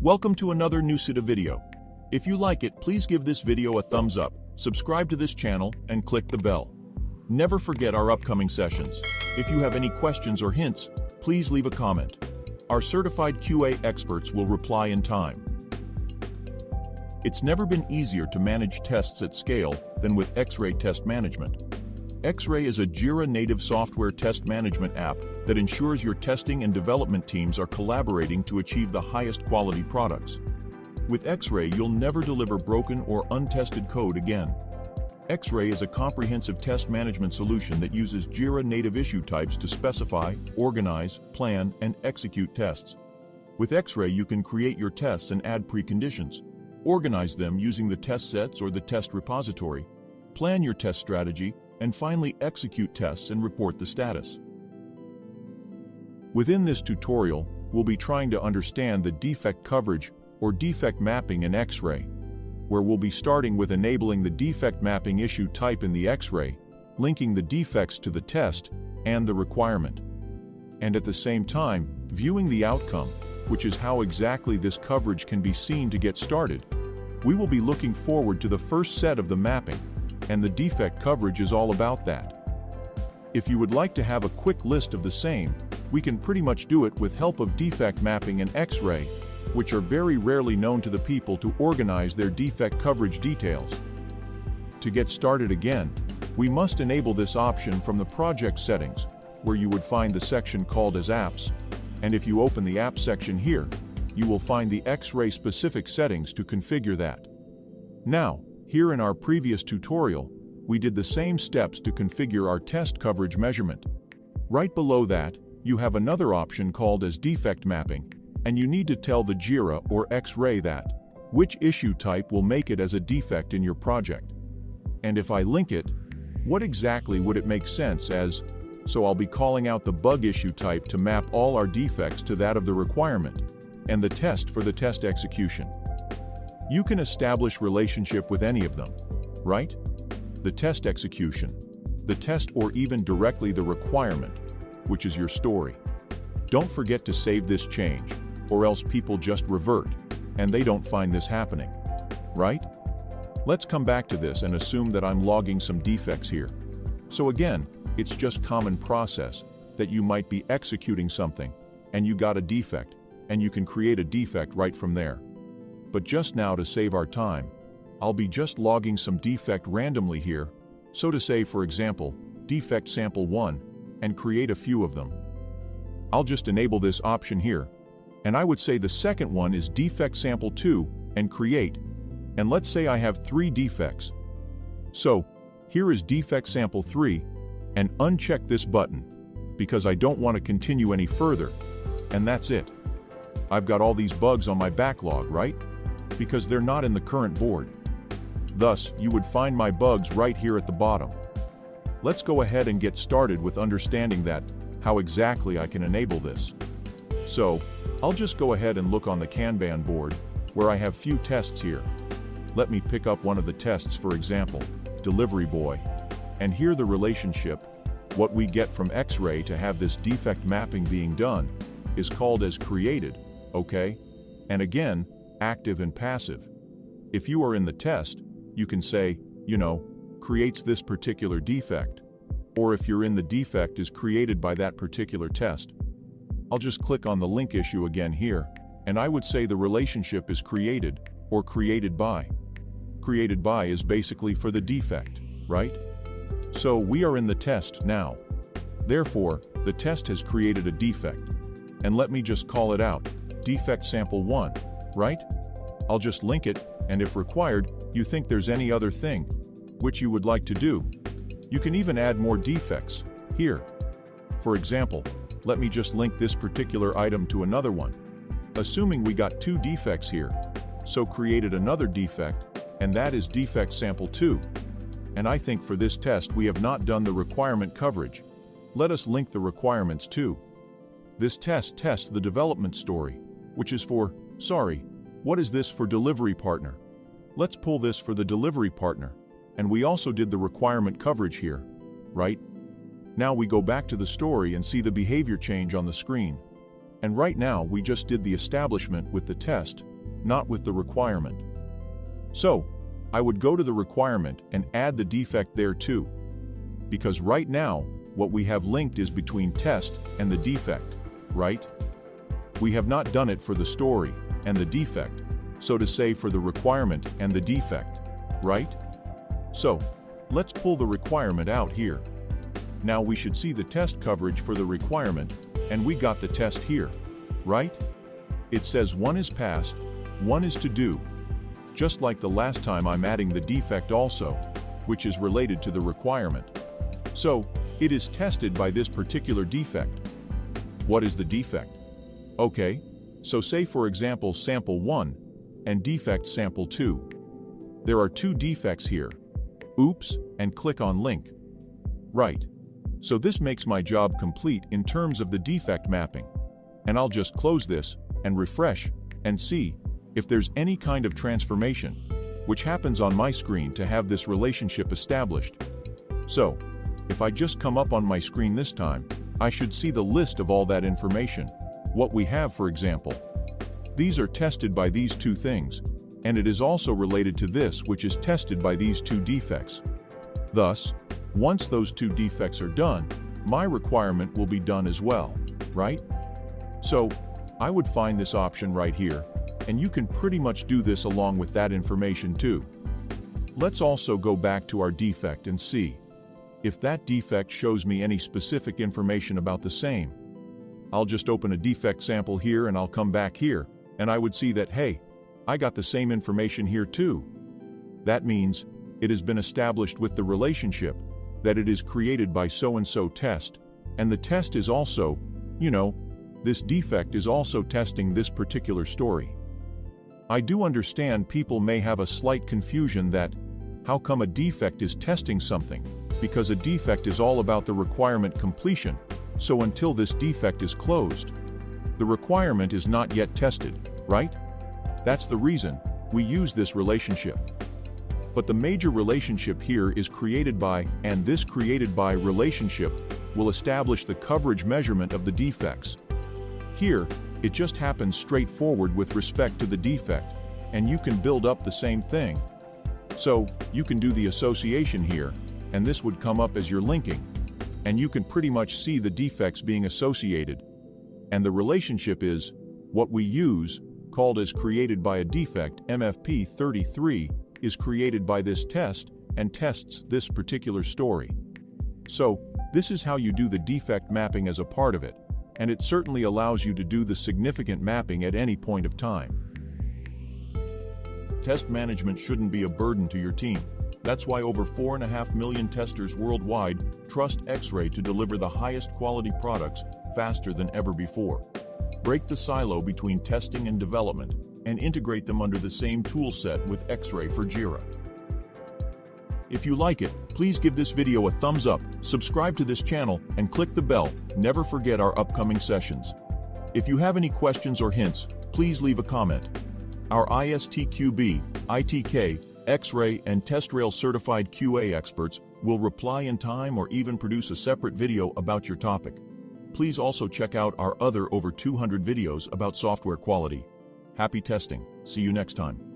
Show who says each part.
Speaker 1: Welcome to another NUCIDA video. If you like it, please give this video a thumbs up, subscribe to this channel, and click the bell. Never forget our upcoming sessions. If you have any questions or hints, please leave a comment. Our certified QA experts will reply in time. It's never been easier to manage tests at scale than with Xray Test Management. Xray is a Jira native software test management app that ensures your testing and development teams are collaborating to achieve the highest quality products. With Xray, you'll never deliver broken or untested code again. Xray is a comprehensive test management solution that uses Jira native issue types to specify, organize, plan, and execute tests. With Xray, you can create your tests and add preconditions, organize them using the test sets or the test repository, plan your test strategy, and finally execute tests and report the status. Within this tutorial, we'll be trying to understand the defect coverage or defect mapping in Xray, where we'll be starting with enabling the defect mapping issue type in the Xray, linking the defects to the test and the requirement, and at the same time, viewing the outcome, which is how exactly this coverage can be seen to get started. We will be looking forward to the first set of the mapping, and the defect coverage is all about that. If you would like to have a quick list of the same, we can pretty much do it with help of defect mapping and Xray, which are very rarely known to the people to organize their defect coverage details. To get started again, we must enable this option from the project settings, where you would find the section called as Apps, and if you open the Apps section here, you will find the Xray-specific settings to configure that. Now, here in our previous tutorial, we did the same steps to configure our test coverage measurement. Right below that, you have another option called as defect mapping, and you need to tell the Jira or Xray that which issue type will make it as a defect in your project. And if I link it, what exactly would it make sense as? So I'll be calling out the bug issue type to map all our defects to that of the requirement, and the test for the test execution. You can establish relationship with any of them, right? The test execution, the test, or even directly the requirement, which is your story. Don't forget to save this change, or else people just revert, and they don't find this happening, right? Let's come back to this and assume that I'm logging some defects here. So again, it's just common process that you might be executing something, and you got a defect, and you can create a defect right from there. But just now, to save our time, I'll be just logging some defect randomly here, so to say, for example, defect sample 1, and create a few of them. I'll just enable this option here, and I would say the second one is defect sample 2, and create, and let's say I have 3 defects. So, here is defect sample 3, and uncheck this button, because I don't want to continue any further, and that's it. I've got all these bugs on my backlog, right? Because they're not in the current board. Thus, you would find my bugs right here at the bottom. Let's go ahead and get started with understanding that, how exactly I can enable this. So, I'll just go ahead and look on the Kanban board, where I have few tests here. Let me pick up one of the tests, for example, Delivery Boy. And here the relationship, what we get from Xray to have this defect mapping being done, is called as created, okay? And again, active and passive. If you are in the test, you can say, creates this particular defect. Or if you're in the defect is created by that particular test. I'll just click on the link issue again here, and I would say the relationship is created, or created by. Created by is basically for the defect, right? So we are in the test now. Therefore, the test has created a defect. And let me just call it out, defect sample 1, right? I'll just link it, and if required, you think there's any other thing which you would like to do, you can even add more defects here. For example, let me just link this particular item to another one. Assuming we got 2 defects here, so created another defect, and that is defect sample 2. And I think for this test we have not done the requirement coverage. Let us link the requirements too. This test tests the development story, which is for, what is this for delivery partner? Let's pull this for the delivery partner, and we also did the requirement coverage here, right? Now we go back to the story and see the behavior change on the screen. And right now we just did the establishment with the test, not with the requirement. So, I would go to the requirement and add the defect there too. Because right now, what we have linked is between test and the defect, right? We have not done it for the story and the defect, so to say for the requirement and the defect, right? So, let's pull the requirement out here. Now we should see the test coverage for the requirement, and we got the test here, right? It says one is passed, one is to do. Just like the last time, I'm adding the defect also, which is related to the requirement. So, it is tested by this particular defect. What is the defect? Okay, so say for example sample 1 and defect sample 2. There are two defects here. Oops, and click on link. Right. So this makes my job complete in terms of the defect mapping. And I'll just close this and refresh and see if there's any kind of transformation, which happens on my screen to have this relationship established. So, if I just come up on my screen this time, I should see the list of all that information. What we have, for example. These are tested by these two things, and it is also related to this, which is tested by these two defects. Thus, once those two defects are done, my requirement will be done as well, right? So, I would find this option right here, and you can pretty much do this along with that information too. Let's also go back to our defect and see if that defect shows me any specific information about the same. I'll just open a defect sample here and I'll come back here, and I would see that, hey, I got the same information here too. That means it has been established with the relationship that it is created by so-and-so test, and the test is also, this defect is also testing this particular story. I do understand people may have a slight confusion that, how come a defect is testing something? Because a defect is all about the requirement completion, so until this defect is closed, the requirement is not yet tested, right? That's the reason we use this relationship. But the major relationship here is created by, and this created by relationship will establish the coverage measurement of the defects. Here, it just happens straightforward with respect to the defect, and you can build up the same thing. So, you can do the association here, and this would come up as your linking, and you can pretty much see the defects being associated. And the relationship is what we use, called as created by a defect, MFP33, is created by this test and tests this particular story. So, this is how you do the defect mapping as a part of it, and it certainly allows you to do the significant mapping at any point of time. Test management shouldn't be a burden to your team. That's why over 4.5 million testers worldwide trust Xray to deliver the highest quality products faster than ever before. Break the silo between testing and development, and integrate them under the same tool set with Xray for Jira. If you like it, please give this video a thumbs up, subscribe to this channel, and click the bell. Never forget our upcoming sessions. If you have any questions or hints, please leave a comment. Our ISTQB, ITK, Xray, and TestRail certified QA experts will reply in time or even produce a separate video about your topic. Please also check out our other over 200 videos about software quality. Happy testing. See you next time.